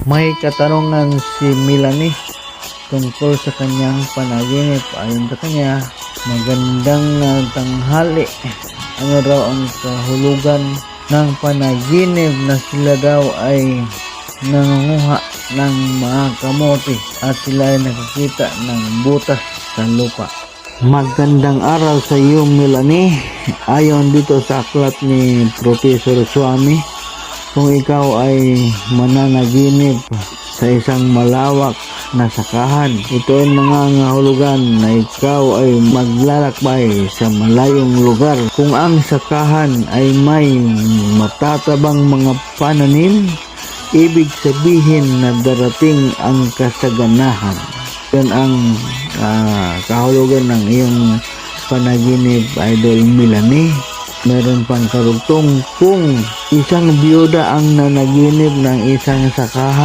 May katanungan si Melanie tungkol sa kanyang panaginip. Ayon sa kanya, magandang tanghali. Ano raw ang kahulugan ng panaginip na sila daw ay nangunguha ng mga kamote at sila ay nakikita ng butas sa lupa. Magandang araw sa iyo, Melanie. Ayon dito sa aklat ni Professor Swami, kung ikaw ay mananaginip sa isang malawak na sakahan, ito ay nangangahulugan na ikaw ay maglalakbay sa malayong lugar. Kung ang sakahan ay may matatabang mga pananim, ibig sabihin na darating ang kasaganahan. Yan ang kahulugan ng iyong panaginip, Idol Melanie. Meron pang karugtong, kung isang biyuda ang nanaginip ng isang sakahan,